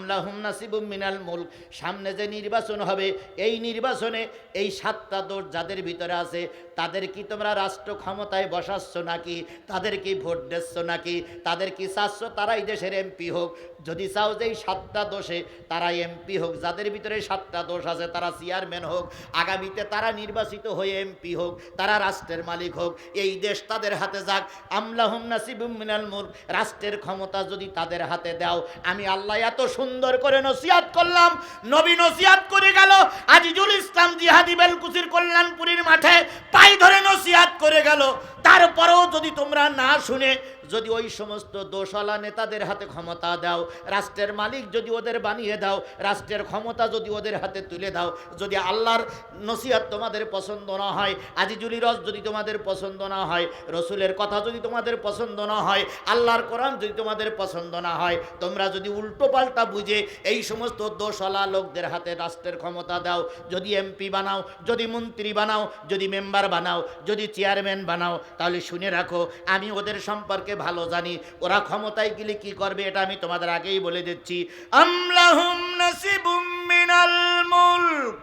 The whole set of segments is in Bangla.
আমলাহুম নাসিবুম মিনাল মুলক, সামনে যে নির্বাচন হবে এই নির্বাচনে এই 7টা দোষ যাদের ভিতরে আছে তাদের কি তোমরা রাষ্ট্র ক্ষমতায় বসাচ্ছ নাকি, তাদের কি ভোট দিচ্ছ নাকি, তাদের কি চাচ্ছ তারাই দেশের এমপি হোক? যদি চাও যে এই 7টা দোষে তারা এমপি হোক, যাদের ভিতরে 7টা দোষ আছে তারা চেয়ারম্যান হোক, আগামীতে তারা নির্বাচিত হয়ে এমপি হোক, তারা রাষ্ট্রের মালিক হোক, এই দেশ তাদের হাতে যাক। আমলাহুম নাসিবুম মিনাল মুলক, রাষ্ট্রের ক্ষমতা যদি তাদের হাতে দাও, আমি আল্লাহ এত সুন্দর করে নসিহত করলাম, নবী নসিহত করে গেল, আজিজুল ইসলাম জিহাদি বেলকুচির কল্যাণপুরীর মাঠে পায়ে ধরে নসিহত করে গেল, তারপরেও যদি তোমরা না শুনে যদি ওই সমস্ত দোষওয়ালা নেতাদের হাতে ক্ষমতা দাও, রাষ্ট্রের মালিক যদি ওদের বানিয়ে দাও, রাষ্ট্রের ক্ষমতা যদি ওদের হাতে তুলে দাও, যদি আল্লাহর নসিহত তোমাদের পছন্দ না হয়, আজিজুল রস যদি তোমাদের পছন্দ না হয়, রসুলের কথা যদি তোমাদের পছন্দ না হয়, আল্লাহর কোরআন যদি তোমাদের পছন্দ না হয়, তোমরা যদি উল্টো পাল্টা বুঝে এই সমস্ত দোষওয়ালা লোকদের হাতে রাষ্ট্রের ক্ষমতা দাও, যদি এমপি বানাও, যদি মন্ত্রী বানাও, যদি মেম্বার বানাও, যদি চেয়ারম্যান বানাও, তাহলে শুনে রাখো আমি ওদের সম্পর্কে ভালো জানি, ওরা ক্ষমতায় গেলে কি করবে এটা আমি তোমাদের আগেই বলে দিচ্ছি। আমলাহুম নাসিবুম মিনাল মুলক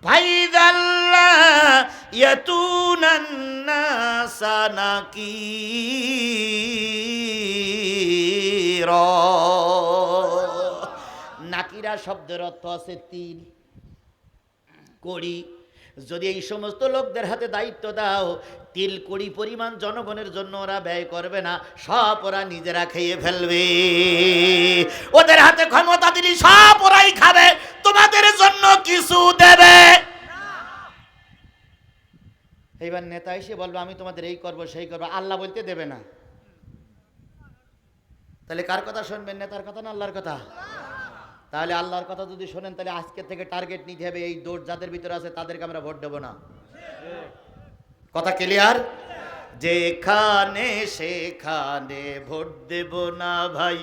ফাইদাল্লা ইয়াতুনান নাসা নাকিরা। নাকিরা শব্দের অর্থ আছে তিল, কড়ি। যদি এই সমস্ত লোকদের হাতে দায়িত্ব দাও, তিল কড়ি পরিমাণ জনগণের জন্য ওরা ব্যয় করবে না, সব ওরা নিজেরা খেয়ে ফেলবে। ওদের হাতে ক্ষমতা দিলে সব ওরাই খাবে, তোমাদের জন্য কিছু দেবে। এইবার নেতা এসে বলবে আমি তোমাদের এই করবো সেই করবো, আল্লাহ বলতে দেবে না, তাহলে কার কথা শুনবেন, নেতার কথা না আল্লাহর কথা? তাহলে আল্লাহর কথা যদি শোনেন তাহলে আজকে থেকে টার্গেট নিতে হবে, এই দৌড় যাদের ভিতরে আছে তাদেরকে আমরা ভোট দেব না। কথা ক্লিয়ার? যেখানে সেখানে ভোট দেব না ভাই,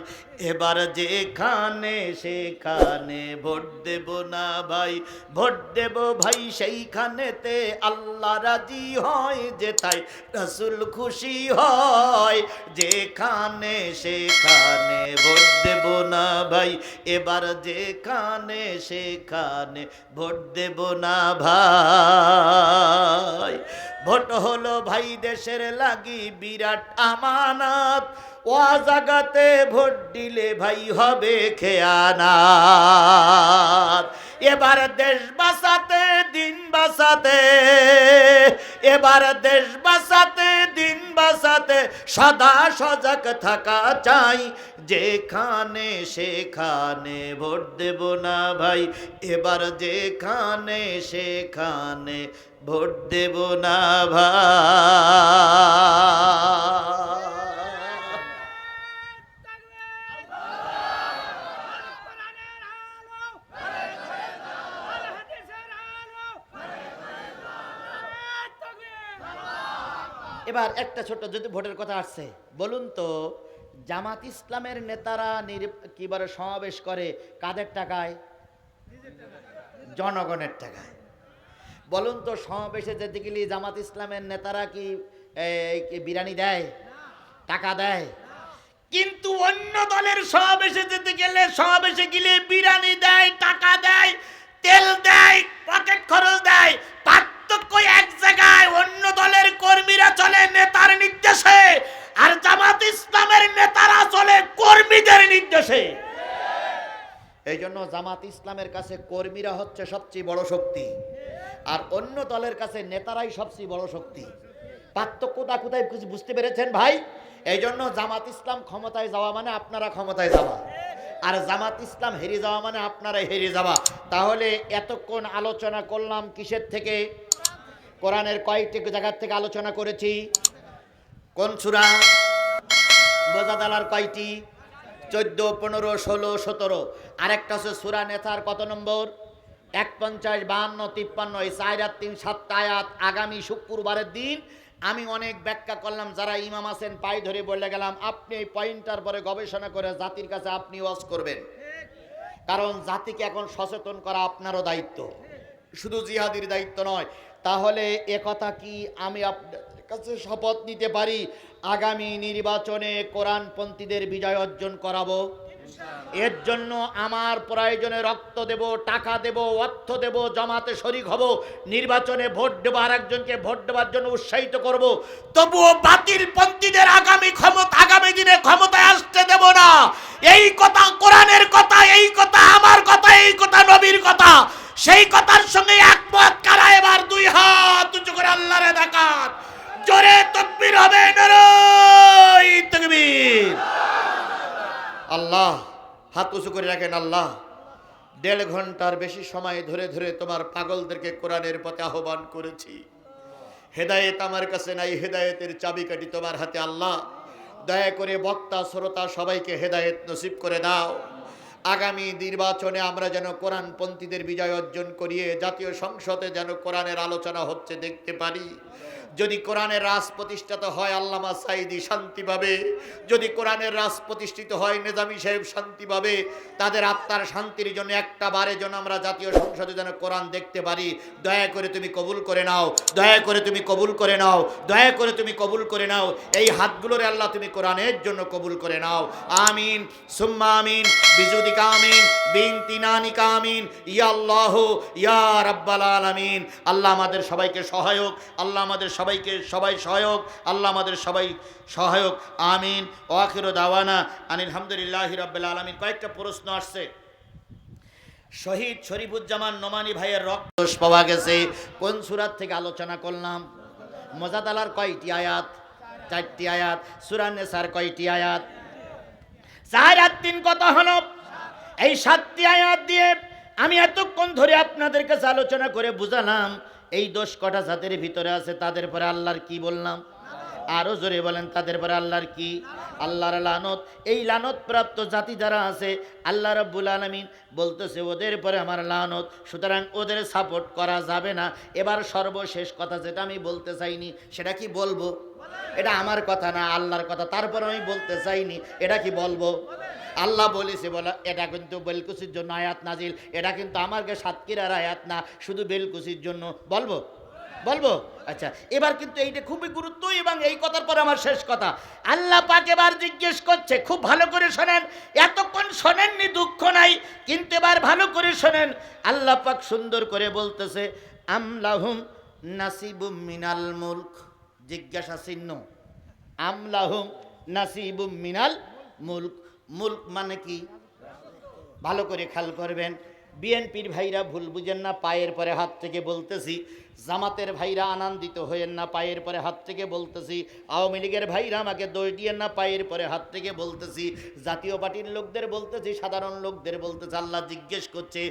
এবার যেখানে সেখানে ভোট দেব না ভাই, ভোট দেব ভাই সেইখানেতে আল্লাহ রাজি হয় যেথায় রাসূল খুশি হয়। যেখানে সেখানে ভোট দেব না ভাই, এবার যেখানে সেখানে ভোট দেব না ভাই। ভোট হলো ভাই দেশের লাগি বিরাট আমানত, ও জাগাতে ভোট দিলে ভাই হবে খেয়ানাত। এবার দেশ বাঁচাতে দিন বাঁচাতে, এবার দেশ বাঁচাতে দিন বাঁচাতে সদা সজাগ থাকা চাই। যেখানে সেখানে ভোট দেব না ভাই, এবার যেখানে সেখানে ভোট দেব না ভাই। এবার একটা ছোট্ট যদি ভোটের কথা আসছে, বলুন তো জামাত ইসলামের নেতারা কি বলে সমাবেশ করে কাদের টাকায়? জনগণের টাকায়। বলুন তো সমাবেশে যেতে গেলে জামাত ইসলামের নেতারা কি বিরিয়ানি দেয়, টাকা দেয়? কিন্তু অন্য দলের সমাবেশে যেতে গেলে, সমাবেশে গেলে বিরিয়ানি দেয়, টাকা দেয়, তেল দেয়, পকেট খরচ দেয়। পার্থক্য এক জায়গায়, অন্য দলের কর্মীরা চলে নেতার নির্দেশে, আর জামাত ইসলামের নেতারা চলে কর্মীদের নির্দেশে। এই জন্য জামাত ইসলামের কাছে কর্মীরা হচ্ছে সবচেয়ে বড় শক্তি, আর অন্য দলের কাছে নেতারাই সবচেয়ে বড় শক্তি। পার্থক্যটা কোথায় বুঝতে পেরেছেন ভাই? এই জন্য জামাত ইসলাম ক্ষমতায় যাওয়া মানে আপনারা ক্ষমতায় যাওয়া, আর জামাত ইসলাম হেরে যাওয়া মানে আপনারা হেরে যাওয়া। তাহলে এতক্ষণ আলোচনা করলাম কিসের থেকে? কোরআনের কয়টি জায়গার থেকে আলোচনা করেছি? কোন সূরা? বোঝাদালার কয়টি? 14, 15, 16, 17। আরেকটা হচ্ছে সূরা নেতার কত নম্বর? 51, 52, 53। এই 4 আর 3 7 আয়াত। আগামী শুক্রবারের দিন আমি অনেক ব্যাখ্যা করলাম, যারা ইমাম আছেন পায়ে ধরে বলে গেলাম আপনি এই পয়েন্টার পরে গবেষণা করে জাতির কাছে আপনি ওয়াজ করবেন, কারণ জাতিকে এখন সচেতন করা আপনারও দায়িত্ব, শুধু জিহাদির দায়িত্ব নয়। তাহলে একথা কি আমি আপনার কাছে শপথ নিতে পারি আগামী নির্বাচনে কোরআনপন্থীদের বিজয় অর্জন করাবো? এর জন্য আমার প্রয়োজনে রক্ত দেব, টাকা দেব, অর্থ দেব, জমাতে শরিক হব, নির্বাচনে ভোট দেব, আর একজনকে ভোট দেওয়ার জন্য উৎসাহিত করব। তবুও বাতিল পন্থীদের আগামী দিনে ক্ষমতায় আসতে দেব না। এই কথা কোরআনের কথা, এই কথা আমার কথা, এই কথা নবীর কথা। সেই কথার সঙ্গে একমত কারা? এবার দুই হাত উঁচু করে আল্লাহরে দেখান, জোরে তাকবীর হবে, নারায়ে তাকবীর। আল্লাহ, হাত উঁচু করে রাখেন। আল্লাহ, 1.5 ঘন্টার বেশি সময় ধরে ধরে তোমার পাগলদেরকে কোরআনের পথে আহ্বান করেছি। হেদায়েত আমার কাছে নাই, হেদায়েতের চাবিকাঠি তোমার হাতে। আল্লাহ, দয়া করে বক্তা শ্রোতা সবাইকে হেদায়েত নসিব করে দাও। আগামী নির্বাচনে আমরা যেন কোরআনপন্থীদের বিজয় অর্জন করিয়ে জাতীয় সংসদে যেন কোরআনের আলোচনা হচ্ছে দেখতে পারি। যদি কোরআনের রাজ প্রতিষ্ঠিত হয় আল্লামা সাঈদী শান্তি পাবে, যদি কোরআনের রাজ প্রতিষ্ঠিত হয় নিজামী সাহেব শান্তি পাবে। তাদের আত্মার শান্তির জন্য একটা বারের জন্য আমরা জাতীয় সংসদে যেন কোরআন দেখতে পারি। দয়া করে তুমি কবুল করে নাও, দয়া করে তুমি কবুল করে নাও, দয়া করে তুমি কবুল করে নাও। এই হাতগুলোরে আল্লাহ তুমি কোরআনের জন্য কবুল করে নাও। আমিন সুম্মা আমিন বিজুদিকা আমিন বিনতিনানিকা আমিন ইয়া আল্লাহ ইয়া রাব্বাল আলামিন। আল্লাহ আমাদের সবাইকে সহায়ক, আল্লাহ আমাদের সবাইকে সবাই সহায়ক, আল্লাহ আমাদের সবাই সহায়ক। আমিন। ওয়া আখিরু দাওয়ানা আনিল হামদুলিল্লাহি রাব্বিল আলামিন। কয়েকটা প্রশ্ন আসছে। শহীদ শরীফুজ্জামান নোমানী ভাইয়ের রক্ত পাওয়া গেছে, কোন সূরা থেকে আলোচনা করলাম? মুজাদালার কয়টি আয়াত? 4টি আয়াত। সূরা নিসার কয়টি আয়াত? 4 আর 3 কত হলো? এই 7টি আয়াত দিয়ে আমি এতক্ষণ ধরে আপনাদের কাছে আলোচনা করে বুঝালাম এই দোষ কটা জাতির ভিতরে আছে। তাদের পরে আল্লাহর কি বললাম? আরো জোরে বলেন, তাদের পরে আল্লাহর কি? আল্লাহর লানত। এই লানত প্রাপ্ত জাতি যারা আছে আল্লাহ রাব্বুল আলামিন বলতেছে ওদের পরে আমার লানত, সুতরাং ওদের সাপোর্ট করা যাবে না। এবার সর্বশেষ কথা যেটা আমি বলতে চাইনি সেটা কি বলবো? এটা আমার কথা না, আল্লাহর কথা, তারপর আমি বলতে চাইনি, এটা কি বলবো? আল্লাহ বলেছে বলা, এটা কিন্তু বেলকুচির জন্য আয়াত নাজিল, এটা কিন্তু আমাকে সাতক্ষীরার আয়াত না, শুধু বেলকুচির জন্য। বলবো? বলবো? আচ্ছা, এবার কিন্তু এইটা খুবই গুরুত্ব, এবং এই কথার পর আমার শেষ কথা। আল্লাহ পাক এবার জিজ্ঞেস করছে, খুব ভালো করে শোনেন, এতক্ষণ শোনেননি দুঃখ নাই, কিন্তু এবার ভালো করে শোনেন। আল্লাহ পাক সুন্দর করে বলতেছে আমলাহুম নাসিবুম মিনাল মুলক। জিজ্ঞাসা চিহ্ন। আমলাহুম নাসিবুম মিনাল মুলক। মুলক মানে কি? ভালো করে খেয়াল করবেন। বিএনপির ভাইরা ভুল বুঝেন না, পায়ের পরে হাত থেকে বলতেছি। জামাতের ভাইরা আনন্দিত হয়েন না, পায়ের পরে হাত থেকে বলতেছি। আওয়ামী লীগের ভাইরা আমাকে দোষ দিয়েন না, পায়ের পরে হাত থেকে বলতেছি। জাতীয় পার্টির লোকদের বলতেছি, সাধারণ লোকদের বলতেছি। আল্লাহ জিজ্ঞেস করছে